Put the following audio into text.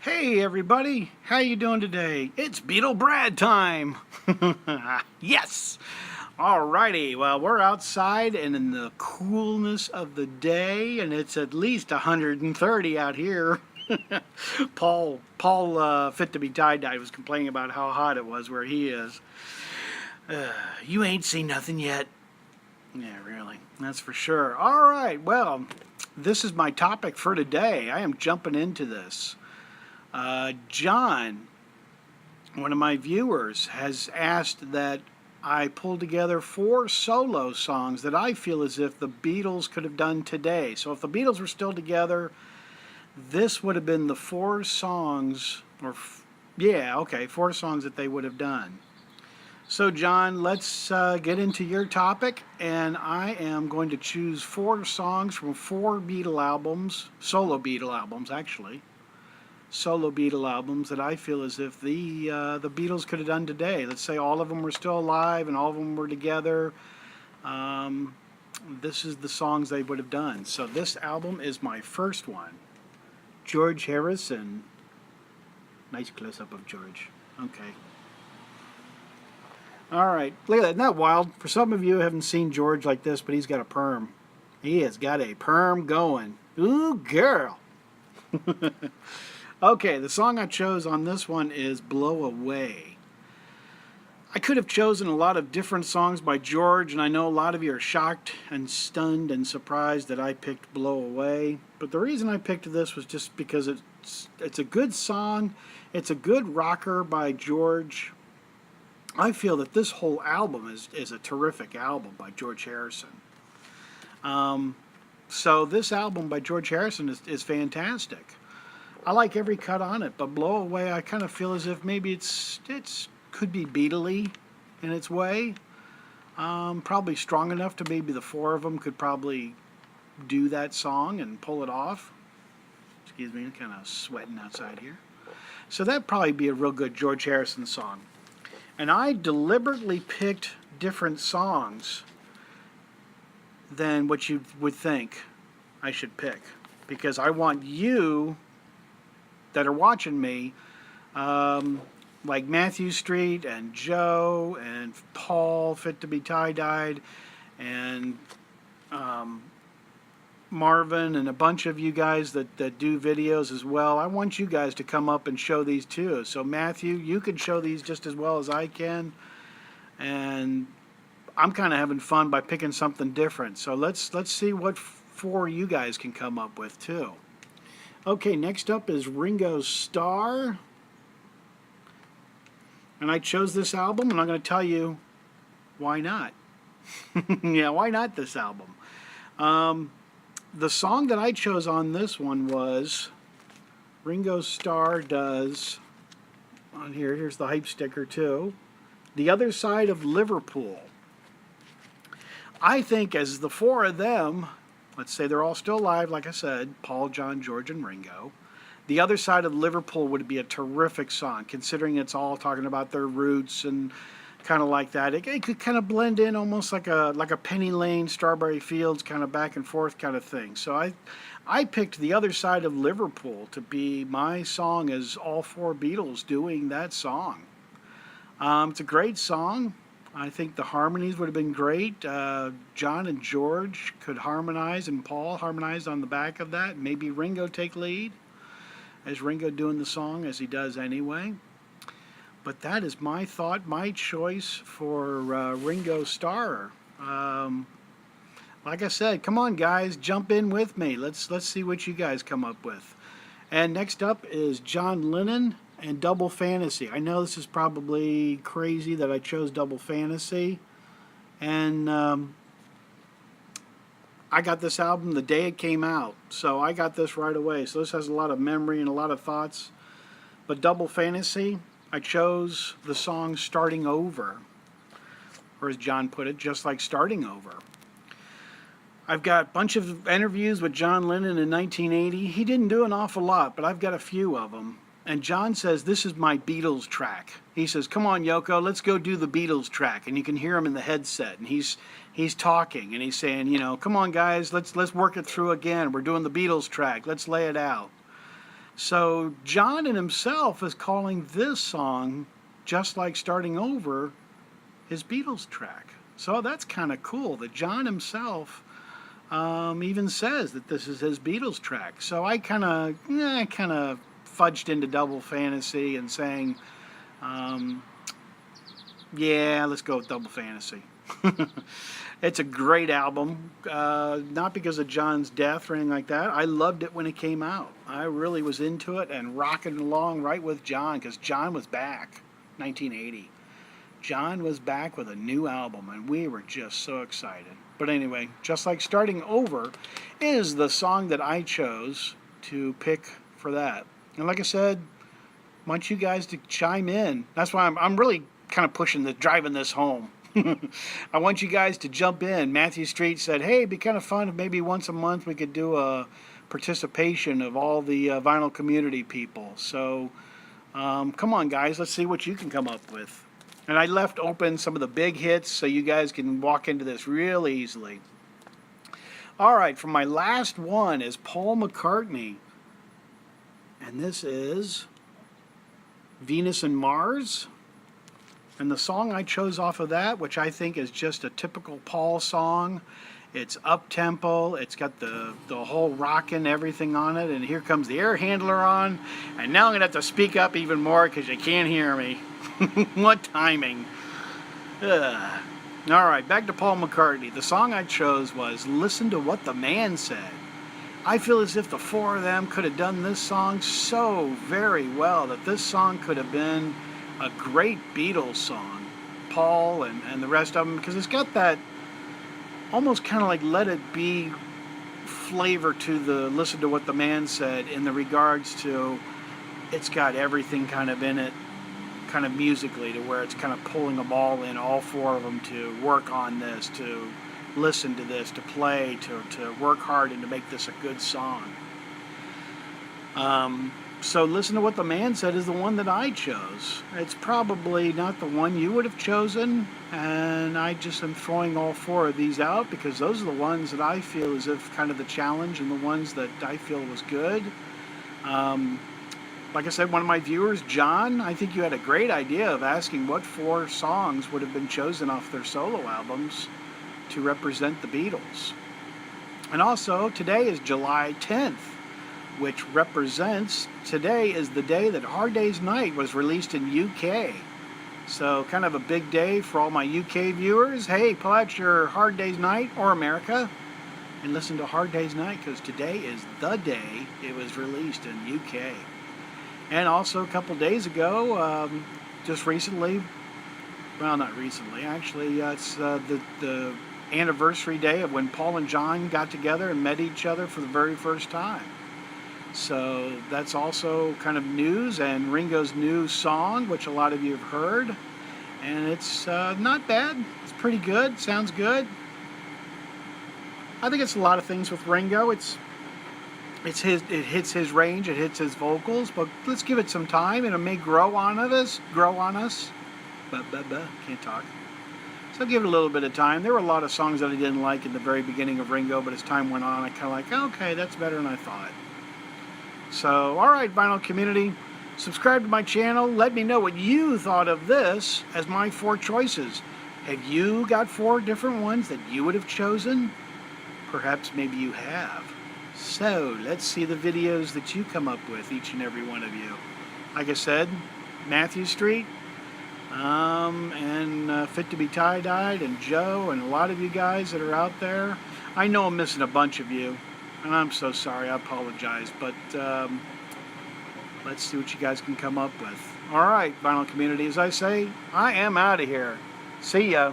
Hey everybody, how you doing today? It's Beetle Brad time! Yes! Alrighty, well we're outside and in the coolness of the day, and it's at least 130 out here. Paul fit to be tie-dyed was complaining about how hot it was where he is. You ain't seen nothing yet. Yeah, really, that's for sure. Alright, well, this is my topic for today. I am jumping into this. John, one of my viewers, has asked that I pull together 4 solo songs that I feel as if the Beatles could have done today. So if the Beatles were still together, this would have been the 4 songs, yeah, okay, 4 songs that they would have done. So John, let's get into your topic, and I am going to choose 4 songs from 4 Beatle albums, solo Beatle albums actually. Solo Beatle albums that I feel as if the Beatles could have done today. Let's say all of them were still alive and all of them were together. This is the songs they would have done. So this album is my first one. George Harrison. Nice close-up of George. Okay. All right. Look at that. Isn't that wild? For some of you who haven't seen George like this, but he's got a perm. He has got a perm going. Ooh, girl. Okay, the song I chose on this one is Blow Away. I could have chosen a lot of different songs by George, and I know a lot of you are shocked and stunned and surprised that I picked Blow Away. But the reason I picked this was just because it's a good song. It's a good rocker by George. I feel that this whole album is a terrific album by George Harrison. So this album by George Harrison is fantastic. I like every cut on it, but Blow Away I kind of feel as if maybe it's could be Beatle-y in its way. Probably strong enough to maybe the 4 of them could probably do that song and pull it off. Excuse me, I'm kind of sweating outside here. So that'd probably be a real good George Harrison song. And I deliberately picked different songs than what you would think I should pick, because I want you that are watching me, like Matthew Street and Joe and Paul, fit to be tie-dyed, and Marvin and a bunch of you guys that do videos as well. I want you guys to come up and show these too. So Matthew, you can show these just as well as I can, and I'm kind of having fun by picking something different. So let's see what 4 you guys can come up with too. Okay, next up is Ringo's Starr. And I chose this album, and I'm going to tell you why not. Yeah, why not this album? The song that I chose on this one was Ringo Starr does, on here, here's the hype sticker too, The Other Side of Liverpool. I think as the 4 of them, let's say they're all still alive, like I said, Paul, John, George, and Ringo. The Other Side of Liverpool would be a terrific song, considering it's all talking about their roots and kind of like that. It could kind of blend in almost like a Penny Lane, Strawberry Fields kind of back and forth kind of thing. So I picked The Other Side of Liverpool to be my song as all 4 Beatles doing that song. It's a great song. I think the harmonies would have been great. John and George could harmonize, and Paul harmonized on the back of that. Maybe Ringo take lead, as Ringo doing the song as he does anyway. But that is my thought, my choice for Ringo Starr. Like I said, come on guys, jump in with me. Let's see what you guys come up with. And next up is John Lennon and Double Fantasy. I know this is probably crazy that I chose Double Fantasy, and I got this album the day it came out, so I got this right away. So this has a lot of memory and a lot of thoughts. But Double Fantasy, I chose the song Starting Over, or as John put it, just like starting over. I've got a bunch of interviews with John Lennon in 1980. He didn't do an awful lot, but I've got a few of them. And John says, this is my Beatles track. He says, come on, Yoko, let's go do the Beatles track. And you can hear him in the headset. And he's talking, and he's saying, you know, come on, guys, let's work it through again. We're doing the Beatles track. Let's lay it out. So John in himself is calling this song, Just Like Starting Over, his Beatles track. So that's kind of cool that John himself even says that this is his Beatles track. So I kind of fudged into Double Fantasy and saying, yeah, let's go with Double Fantasy. It's a great album, not because of John's death or anything like that. I loved it when it came out. I really was into it and rocking along right with John, because John was back, 1980. John was back with a new album, and we were just so excited. But anyway, Just Like Starting Over is the song that I chose to pick for that. And like I said, I want you guys to chime in. That's why I'm really kind of driving this home. I want you guys to jump in. Matthew Street said, hey, it'd be kind of fun if maybe once a month we could do a participation of all the vinyl community people. So come on, guys, let's see what you can come up with. And I left open some of the big hits so you guys can walk into this real easily. All right, for my last one is Paul McCartney. And this is Venus and Mars. And the song I chose off of that, which I think is just a typical Paul song, it's up-tempo, it's got the whole rockin' everything on it, and here comes the air handler on, and now I'm going to have to speak up even more because you can't hear me. What timing. Ugh. All right, back to Paul McCartney. The song I chose was Listen to What the Man Said. I feel as if the four of them could have done this song so very well that this song could have been a great Beatles song, Paul and the rest of them, because it's got that almost kind of like Let It Be flavor to the Listen to What the Man Said, in the regards to it's got everything kind of in it, kind of musically, to where it's kind of pulling them all in, all four of them, to work on this, to listen to this, to play, to work hard and to make this a good song. So Listen to What the Man Said is the one that I chose. It's probably not the one you would have chosen, and I just am throwing all four of these out because those are the ones that I feel as if kind of the challenge and the ones that I feel was good. Like I said, one of my viewers, John, I think you had a great idea of asking what four songs would have been chosen off their solo albums to represent the Beatles. And also, today is July 10th. Which represents, today is the day that Hard Day's Night was released in UK. So kind of a big day for all my UK viewers. Hey, pull out your Hard Day's Night, or America, and listen to Hard Day's Night, because today is the day it was released in UK. And also a couple days ago, just recently, well, not recently, actually, it's the anniversary day of when Paul and John got together and met each other for the very first time. So that's also kind of news, and Ringo's new song, which a lot of you have heard, and it's not bad. It's pretty good. Sounds good. I think it's a lot of things with Ringo. It hits his range, it hits his vocals, but let's give it some time, and it may grow on us. Can't talk. So give it a little bit of time. There were a lot of songs that I didn't like in the very beginning of Ringo, but as time went on, I kind of like, okay, that's better than I thought. So, all right, vinyl community, subscribe to my channel. Let me know what you thought of this as my four choices. Have you got four different ones that you would have chosen? Perhaps maybe you have. So, let's see the videos that you come up with, each and every one of you. Like I said, Matthew Street, and Fit to be Tie-Dyed, and Joe, and a lot of you guys that are out there. I know I'm missing a bunch of you. And I'm so sorry, I apologize, but let's see what you guys can come up with. All right, vinyl community, as I say, I am out of here. See ya.